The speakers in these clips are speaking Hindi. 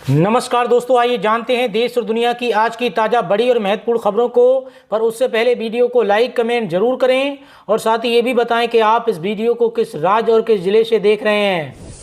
नमस्कार दोस्तों, आइए जानते हैं देश और दुनिया की आज की ताज़ा बड़ी और महत्वपूर्ण खबरों को। पर उससे पहले वीडियो को लाइक कमेंट जरूर करें और साथ ही ये भी बताएं कि आप इस वीडियो को किस राज्य और किस जिले से देख रहे हैं।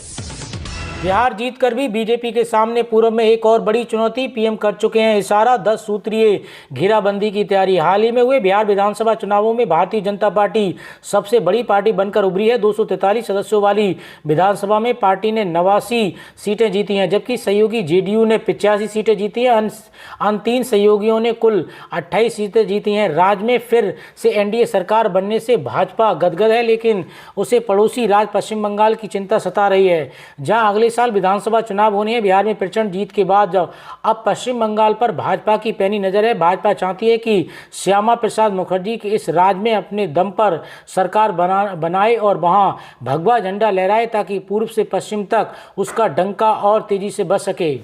बिहार जीतकर भी बीजेपी के सामने पूर्व में एक और बड़ी चुनौती। पीएम कर चुके हैं इशारा, 10 सूत्रीय घेराबंदी की तैयारी। हाल ही में हुए बिहार विधानसभा चुनावों में भारतीय जनता पार्टी सबसे बड़ी पार्टी बनकर उभरी है। 243 सदस्यों वाली विधानसभा में पार्टी ने 89 सीटें जीती हैं, जबकि सहयोगी जेडीयू ने 85 सीटें जीती हैं। अन्य 3 सहयोगियों ने कुल 28 सीटें जीती हैं। राज्य में फिर से एनडीए सरकार बनने से भाजपा गदगद है, लेकिन उसे पड़ोसी राज्य पश्चिम बंगाल की चिंता सता रही है, जहां अगले साल विधानसभा चुनाव होने हैं। बिहार में प्रचंड जीत के बाद अब पश्चिम बंगाल पर भाजपा की पैनी नजर है। भाजपा चाहती है कि श्यामा प्रसाद मुखर्जी के इस राज्य में अपने दम पर सरकार बनाए और वहां भगवा झंडा लहराए, ताकि पूर्व से पश्चिम तक उसका डंका और तेजी से बच सके।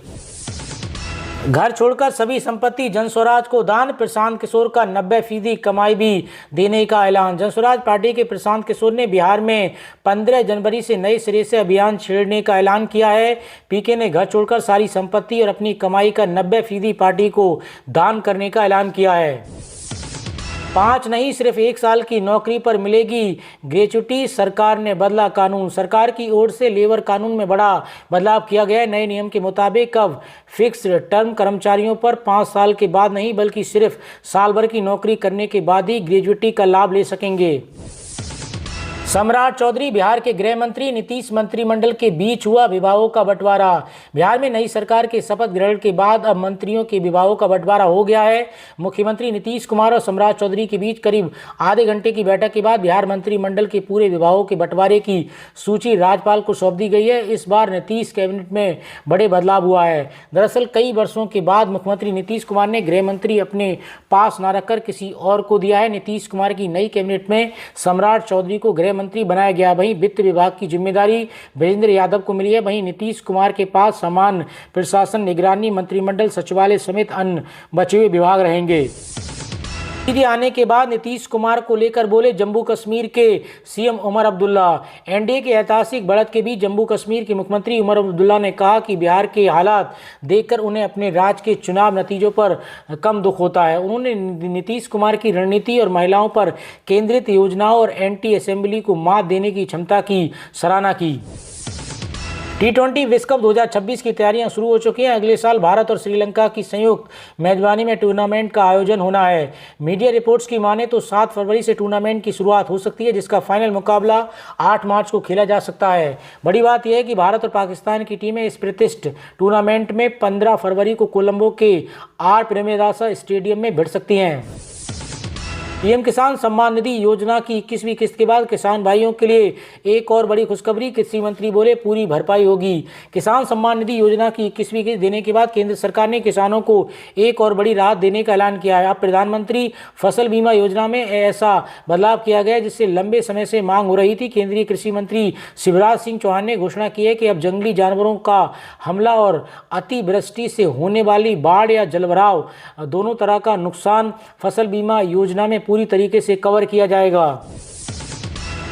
घर छोड़कर सभी संपत्ति जनस्वराज को दान। प्रशांत किशोर का 90% कमाई भी देने का ऐलान। जनस्वराज पार्टी के प्रशांत किशोर ने बिहार में 15 जनवरी से नए सिरे से अभियान छेड़ने का ऐलान किया है। पीके ने घर छोड़कर सारी संपत्ति और अपनी कमाई का 90% पार्टी को दान करने का ऐलान किया है। 5 नहीं सिर्फ 1 साल की नौकरी पर मिलेगी ग्रेच्युटी। सरकार ने बदला कानून। सरकार की ओर से लेबर कानून में बड़ा बदलाव किया गया है। नए नियम के मुताबिक अब फिक्स टर्म कर्मचारियों पर 5 साल के बाद नहीं, बल्कि सिर्फ साल भर की नौकरी करने के बाद ही ग्रेच्युटी का लाभ ले सकेंगे। सम्राट चौधरी बिहार के गृह मंत्री। नीतीश मंत्रिमंडल के बीच हुआ विभागों का बंटवारा। बिहार में नई सरकार के शपथ ग्रहण के बाद अब मंत्रियों के विभागों का बंटवारा हो गया है। मुख्यमंत्री नीतीश कुमार और सम्राट चौधरी के बीच करीब आधे घंटे की बैठक के बाद बिहार मंत्रिमंडल के पूरे विभागों के बंटवारे की सूची राज्यपाल को सौंप दी गई है। इस बार नीतीश कैबिनेट में बड़े बदलाव हुआ है। दरअसल कई वर्षों के बाद मुख्यमंत्री नीतीश कुमार ने गृह मंत्री अपने पास न रखकर किसी और को दिया है। नीतीश कुमार की नई कैबिनेट में सम्राट चौधरी को गृह मंत्री बनाया गया। वहीं वित्त विभाग की जिम्मेदारी वीरेंद्र यादव को मिली है। वहीं नीतीश कुमार के पास सामान्य प्रशासन, निगरानी, मंत्रिमंडल, सचिवालय समेत अन्य बचे हुए विभाग रहेंगे। दीदी आने के बाद नीतीश कुमार को लेकर बोले जम्मू कश्मीर के सीएम उमर अब्दुल्ला। एनडीए के ऐतिहासिक बढ़त के बीच जम्मू कश्मीर के मुख्यमंत्री उमर अब्दुल्ला ने कहा कि बिहार के हालात देखकर उन्हें अपने राज्य के चुनाव नतीजों पर कम दुख होता है। उन्होंने नीतीश कुमार की रणनीति और महिलाओं पर केंद्रित योजनाओं और एंटी असेंबली को मात देने की क्षमता की सराहना की। T20 विश्व कप 2026 की तैयारियां शुरू हो चुकी हैं। अगले साल भारत और श्रीलंका की संयुक्त मेजबानी में टूर्नामेंट का आयोजन होना है। मीडिया रिपोर्ट्स की माने तो 7 फरवरी से टूर्नामेंट की शुरुआत हो सकती है, जिसका फाइनल मुकाबला 8 मार्च को खेला जा सकता है। बड़ी बात यह है कि भारत और पाकिस्तान की टीमें इस प्रतिष्ठित टूर्नामेंट में 15 फरवरी को कोलंबो के आर प्रेमदासा स्टेडियम में भिड़ सकती हैं। पीएम किसान सम्मान निधि योजना की 21वीं किस्त के बाद किसान भाइयों के लिए एक और बड़ी खुशखबरी। कृषि मंत्री बोले पूरी भरपाई होगी। किसान सम्मान निधि योजना की 21वीं किस्त देने के बाद केंद्र सरकार ने किसानों को एक और बड़ी राहत देने का ऐलान किया है। अब प्रधानमंत्री फसल बीमा योजना में ऐसा बदलाव किया गया है जिससे लंबे समय से मांग हो रही थी। केंद्रीय कृषि मंत्री शिवराज सिंह चौहान ने घोषणा की है कि अब जंगली जानवरों का हमला और अतिवृष्टि से होने वाली बाढ़ या जलभराव दोनों तरह का नुकसान फसल बीमा योजना में पूरी तरीके से कवर किया जाएगा।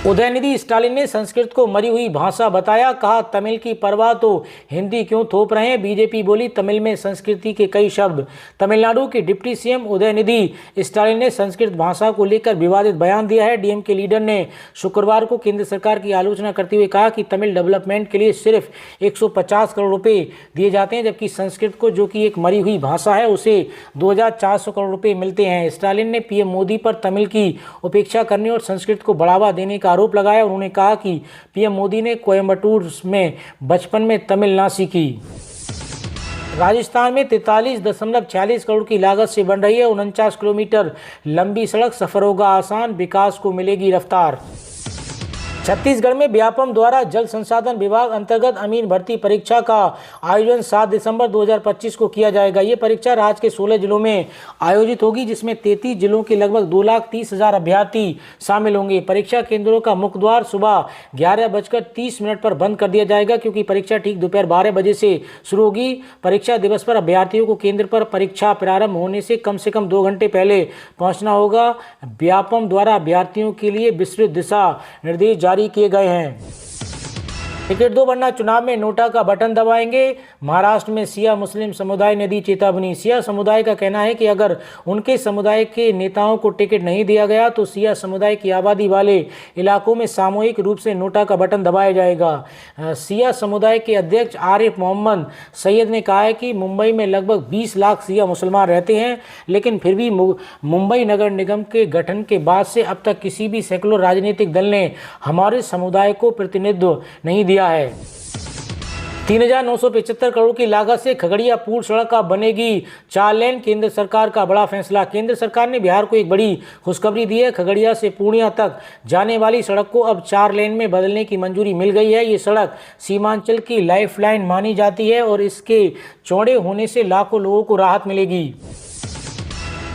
उदयनिधि स्टालिन ने संस्कृत को मरी हुई भाषा बताया। कहा तमिल की परवाह तो हिंदी क्यों थोप रहे हैं। बीजेपी बोली तमिल में संस्कृति के कई शब्द। तमिलनाडु के डिप्टी सीएम उदयनिधि स्टालिन ने संस्कृत भाषा को लेकर विवादित बयान दिया है। डीएमके लीडर ने शुक्रवार को केंद्र सरकार की आलोचना करते हुए कहा कि तमिल डेवलपमेंट के लिए सिर्फ 150 करोड़ रुपए दिए जाते हैं, जबकि संस्कृत को, जो कि एक मरी हुई भाषा है, उसे 2400 करोड़ रुपए मिलते हैं। स्टालिन ने पीएम मोदी पर तमिल की उपेक्षा करने और संस्कृत को बढ़ावा देने का आरोप लगाया। उन्होंने कहा कि पीएम मोदी ने कोयम्बटूर में बचपन में तमिल ना सीखी। राजस्थान में 43.46 करोड़ की लागत से बन रही है 49 किलोमीटर लंबी सड़क। सफर होगा आसान, विकास को मिलेगी रफ्तार। छत्तीसगढ़ में व्यापम द्वारा जल संसाधन विभाग अंतर्गत अमीन भर्ती परीक्षा का आयोजन 7 दिसंबर 2025 को किया जाएगा। ये परीक्षा राज्य के 16 जिलों में आयोजित होगी, जिसमें 33 जिलों के लगभग 2,30,000 अभ्यर्थी शामिल होंगे। परीक्षा केंद्रों का मुख्य द्वार सुबह 11:30 पर बंद कर दिया जाएगा, क्योंकि परीक्षा ठीक दोपहर 12 बजे से शुरू होगी। परीक्षा दिवस पर अभ्यर्थियों को केंद्र पर परीक्षा प्रारंभ होने से कम 2 घंटे पहले पहुंचना होगा। व्यापम द्वारा अभ्यर्थियों के लिए विस्तृत दिशा निर्देश जारी किए गए हैं। टिकट दो वरना चुनाव में नोटा का बटन दबाएंगे। महाराष्ट्र में सिया मुस्लिम समुदाय ने दी चेतावनी। सिया समुदाय का कहना है कि अगर उनके समुदाय के नेताओं को टिकट नहीं दिया गया तो सिया समुदाय की आबादी वाले इलाकों में सामूहिक रूप से नोटा का बटन दबाया जाएगा। सिया समुदाय के अध्यक्ष आरिफ मोहम्मद सैयद ने कहा है कि मुंबई में लगभग 20 लाख सिया मुसलमान रहते हैं, लेकिन फिर भी मुंबई नगर निगम के गठन के बाद से अब तक किसी भी सेकुलर राजनीतिक दल ने हमारे समुदाय को प्रतिनिधित्व नहीं दिया है। 3,975 करोड़ की लागत से खगड़िया पूर्व सड़क का बनेगी 4 लेन। केंद्र सरकार का बड़ा फैसला। केंद्र सरकार ने बिहार को एक बड़ी खुशखबरी दी है। खगड़िया से पूर्णिया तक जाने वाली सड़क को अब 4 लेन में बदलने की मंजूरी मिल गई है। ये सड़क सीमांचल की लाइफलाइन मानी जाती है और इसके चौड़े होने से लाखों लोगों को राहत मिलेगी।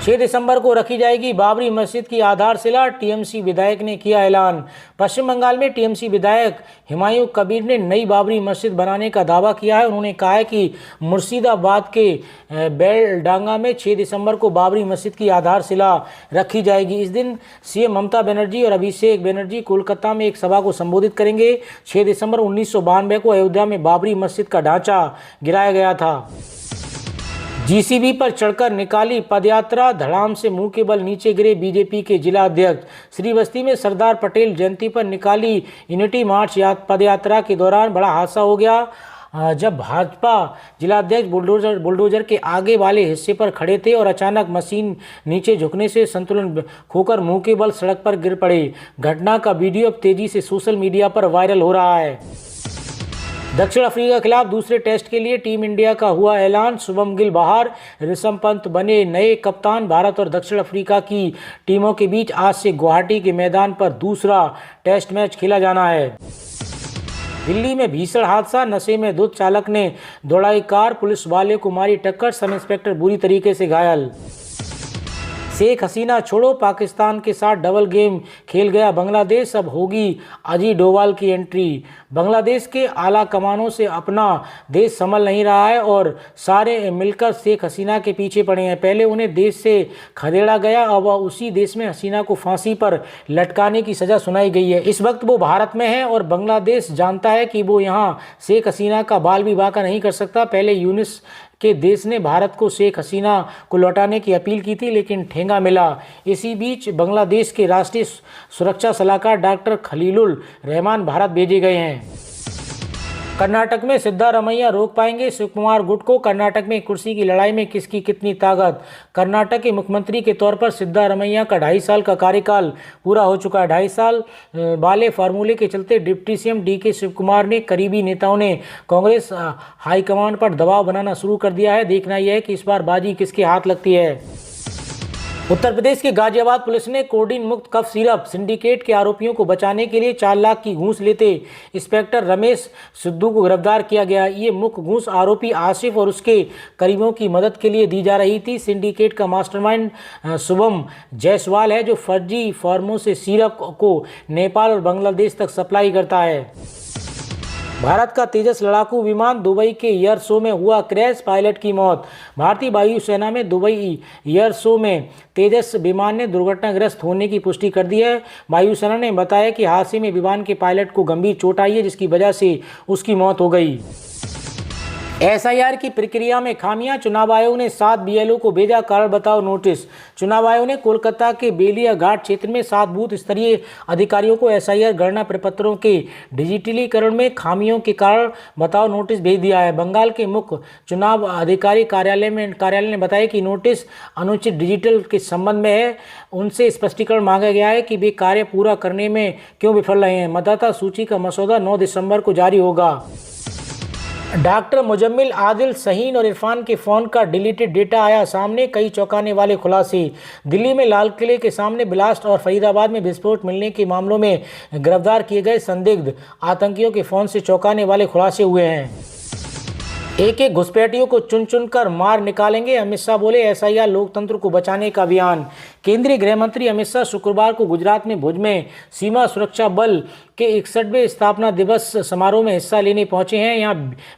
6 दिसंबर को रखी जाएगी बाबरी मस्जिद की आधारशिला। टीएमसी विधायक ने किया ऐलान। पश्चिम बंगाल में टीएमसी विधायक हुमायूं कबीर ने नई बाबरी मस्जिद बनाने का दावा किया है। उन्होंने कहा है कि मुर्शिदाबाद के बेलडांगा में 6 दिसंबर को बाबरी मस्जिद की आधारशिला रखी जाएगी। इस दिन सीएम ममता बनर्जी और अभिषेक बनर्जी कोलकाता में एक सभा को संबोधित करेंगे। 6 दिसंबर 1992 को अयोध्या में बाबरी मस्जिद का ढांचा गिराया गया था। जीसीबी पर चढ़कर निकाली पदयात्रा। धड़ाम से मुंह के बल नीचे गिरे बीजेपी के जिला अध्यक्ष। श्रीबस्ती में सरदार पटेल जयंती पर निकाली यूनिटी मार्च पदयात्रा के दौरान बड़ा हादसा हो गया जब भाजपा जिलाध्यक्ष बुलडोजर के आगे वाले हिस्से पर खड़े थे और अचानक मशीन नीचे झुकने से संतुलन खोकर मुंह के बल सड़क पर गिर पड़े। घटना का वीडियो अब तेजी से सोशल मीडिया पर वायरल हो रहा है। दक्षिण अफ्रीका के खिलाफ दूसरे टेस्ट के लिए टीम इंडिया का हुआ ऐलान। शुभम गिल बाहर, ऋषभ पंत बने नए कप्तान। भारत और दक्षिण अफ्रीका की टीमों के बीच आज से गुवाहाटी के मैदान पर दूसरा टेस्ट मैच खेला जाना है। दिल्ली में भीषण हादसा। नशे में धुत चालक ने दौड़ाई कार, पुलिस वाले को मारी टक्कर। सब इंस्पेक्टर बुरी तरीके से घायल। शेख हसीना छोड़ो, पाकिस्तान के साथ डबल गेम खेल गया बांग्लादेश। अब होगी अजी डोवाल की एंट्री। बांग्लादेश के आला कमानों से अपना देश संभल नहीं रहा है और सारे मिलकर शेख हसीना के पीछे पड़े हैं। पहले उन्हें देश से खदेड़ा गया, अब उसी देश में हसीना को फांसी पर लटकाने की सज़ा सुनाई गई है। इस वक्त वो भारत में है और बांग्लादेश जानता है कि वो यहाँ शेख हसीना का बाल भी बांका नहीं कर सकता। पहले यूनिस के देश ने भारत को शेख हसीना को लौटाने की अपील की थी, लेकिन ठेंगा मिला। इसी बीच बांग्लादेश के राष्ट्रीय सुरक्षा सलाहकार डॉक्टर खलीलुल रहमान भारत भेजे गए हैं। कर्नाटक में सिद्धारमैया रोक पाएंगे शिवकुमार गुट को। कर्नाटक में कुर्सी की लड़ाई में किसकी कितनी ताकत। कर्नाटक के मुख्यमंत्री के तौर पर सिद्धारमैया का 2.5 साल का कार्यकाल पूरा हो चुका है। 2.5 साल वाले फार्मूले के चलते डिप्टी सीएम डीके शिवकुमार ने करीबी नेताओं ने कांग्रेस हाईकमान पर दबाव बनाना शुरू कर दिया है। देखना यह है कि इस बार बाजी किसके हाथ लगती है। उत्तर प्रदेश के गाजियाबाद पुलिस ने कोडीन मुक्त कफ सिरप सिंडिकेट के आरोपियों को बचाने के लिए 4 लाख की घूस लेते इंस्पेक्टर रमेश सिद्धू को गिरफ्तार किया गया। ये मुख्य घूस आरोपी आसिफ और उसके करीबों की मदद के लिए दी जा रही थी। सिंडिकेट का मास्टरमाइंड शुभम जायसवाल है, जो फर्जी फॉर्मों से सिरप को नेपाल और बांग्लादेश तक सप्लाई करता है। भारत का तेजस लड़ाकू विमान दुबई के एयर शो में हुआ क्रैश, पायलट की मौत। भारतीय वायुसेना में दुबई एयर शो में तेजस विमान ने दुर्घटनाग्रस्त होने की पुष्टि कर दी है। वायुसेना ने बताया कि हादसे में विमान के पायलट को गंभीर चोट आई है, जिसकी वजह से उसकी मौत हो गई। एसआईआर की प्रक्रिया में खामियां। चुनाव आयोग ने 7 बीएलओ को भेजा कारण बताओ नोटिस। चुनाव आयोग ने कोलकाता के बेलिया घाट क्षेत्र में 7 बूथ स्तरीय अधिकारियों को एसआईआर गणना प्रपत्रों के डिजिटलीकरण में खामियों के कारण बताओ नोटिस भेज दिया है। बंगाल के मुख्य चुनाव अधिकारी कार्यालय ने बताया कि नोटिस अनुचित डिजिटल के संबंध में है। उनसे स्पष्टीकरण मांगा गया है कि वे कार्य पूरा करने में क्यों विफल रहे हैं। मतदाता सूची का मसौदा 9 दिसंबर को जारी होगा। डॉक्टर मुजम्मिल, आदिल, सहीन और इरफान के फ़ोन का डिलीटेड डेटा आया सामने। कई चौंकाने वाले खुलासे। दिल्ली में लाल किले के सामने ब्लास्ट और फरीदाबाद में विस्फोट मिलने के मामलों में गिरफ्तार किए गए संदिग्ध आतंकियों के फ़ोन से चौंकाने वाले खुलासे हुए हैं। एक एक घुसपैठियों को चुन चुन कर मार निकालेंगे, अमित शाह बोले। एसआईआर लोकतंत्र को बचाने का अभियान। केंद्रीय गृह मंत्री अमित शाह शुक्रवार को गुजरात में भुज में सीमा सुरक्षा बल के 61वें स्थापना दिवस समारोह में हिस्सा लेने पहुंचे हैं। यहां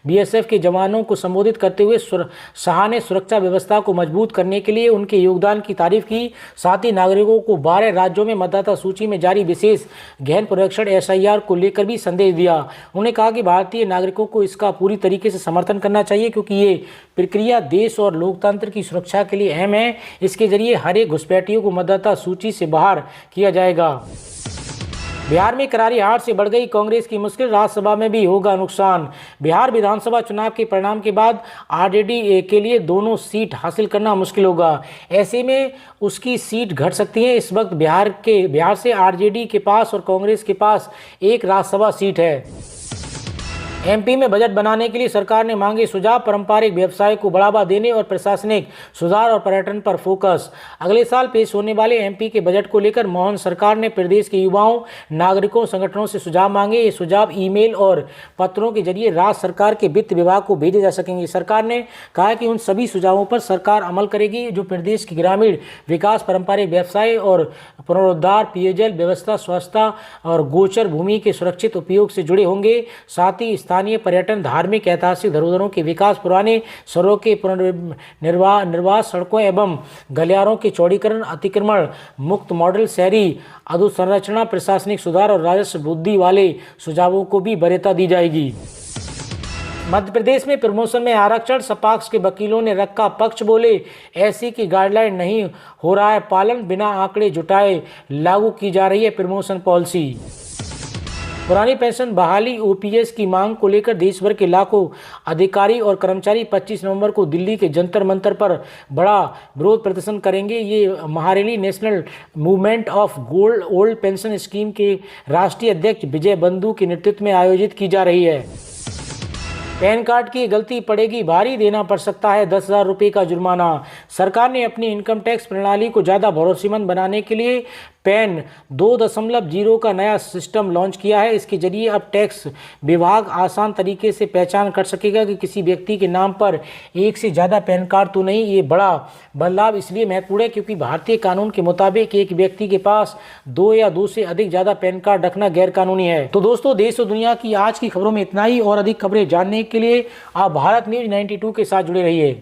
बीएसएफ के जवानों को संबोधित करते हुए शाह ने सुरक्षा व्यवस्था को मजबूत करने के लिए उनके योगदान की तारीफ की। साथ ही नागरिकों को 12 राज्यों में मतदाता सूची में जारी विशेष गहन पुनरीक्षण एसआईआर को लेकर भी संदेश दिया। उन्होंने कहा कि भारतीय नागरिकों को इसका पूरी तरीके से समर्थन करना चाहिए, क्योंकि ये प्रक्रिया देश और लोकतंत्र की सुरक्षा के लिए अहम है। इसके जरिए हर एक घुसपैठियों को मतदाता सूची से बाहर किया जाएगा। बिहार में करारी हार से बढ़ गई कांग्रेस की मुश्किल, राज्यसभा में भी होगा नुकसान। बिहार विधानसभा चुनाव के परिणाम के बाद आरजेडी के लिए दोनों सीट हासिल करना मुश्किल होगा। ऐसे में उसकी सीट घट सकती है। इस वक्त बिहार से आरजेडी के पास और कांग्रेस के पास एक राज्यसभा सीट है। एमपी में बजट बनाने के लिए सरकार ने मांगे सुझाव, पारंपरिक व्यवसाय को बढ़ावा देने और प्रशासनिक सुधार और पर्यटन पर फोकस। अगले साल पेश होने वाले एमपी के बजट को लेकर मोहन सरकार ने प्रदेश के युवाओं, नागरिकों, संगठनों से सुझाव मांगे। ये सुझाव ईमेल और पत्रों के जरिए राज्य सरकार के वित्त विभाग को भेजे जा सकेंगे। सरकार ने कहा कि उन सभी सुझावों पर सरकार अमल करेगी जो प्रदेश की ग्रामीण विकास, पारंपरिक व्यवसाय और पुनरुद्धार, पेयजल व्यवस्था, स्वच्छता और गोचर भूमि के सुरक्षित उपयोग से जुड़े होंगे। साथ ही स्थानीय पर्यटन, धार्मिक, ऐतिहासिक धरोहरों के विकास, पुराने शहरों के पुनर्निर्माण, सड़कों एवं गलियारों के चौड़ीकरण, अतिक्रमण मुक्त मॉडल शहरी अधोसंरचना, प्रशासनिक सुधार और राजस्व वृद्धि वाले सुझावों को भी वरीयता दी जाएगी। मध्य प्रदेश में प्रमोशन में आरक्षण, सपाक्स के वकीलों ने रखा पक्ष, बोले ऐसी की गाइडलाइन नहीं हो रहा है पालन, बिना आंकड़े जुटाए लागू की जा रही है प्रमोशन पॉलिसी। पुरानी पेंशन बहाली, ओपीएस की मांग को लेकर देश भर के लाखों अधिकारी और कर्मचारी 25 नवंबर को दिल्ली के जंतर मंतर पर बड़ा विरोध प्रदर्शन करेंगे। ये महारैली national movement of old pension scheme के राष्ट्रीय अध्यक्ष विजय बंधु के नेतृत्व में आयोजित की जा रही है। पैन कार्ड की गलती पड़ेगी भारी, देना पड़ सकता है 10,000 रुपये का जुर्माना। सरकार ने अपनी इनकम टैक्स प्रणाली को ज़्यादा भरोसेमंद बनाने के लिए पैन 2.0 का नया सिस्टम लॉन्च किया है। इसके जरिए अब टैक्स विभाग आसान तरीके से पहचान कर सकेगा कि किसी व्यक्ति के नाम पर एक से ज़्यादा पैन कार्ड तो नहीं। ये बड़ा बदलाव इसलिए महत्वपूर्ण है क्योंकि भारतीय कानून के मुताबिक एक व्यक्ति के पास 2 या 2 से अधिक ज़्यादा पैन कार्ड रखना गैर कानूनी है। तो दोस्तों, देश और दुनिया की आज की खबरों में इतना ही। और अधिक खबरें जानने के लिए आप भारत न्यूज़ 92 के साथ जुड़े रहिए।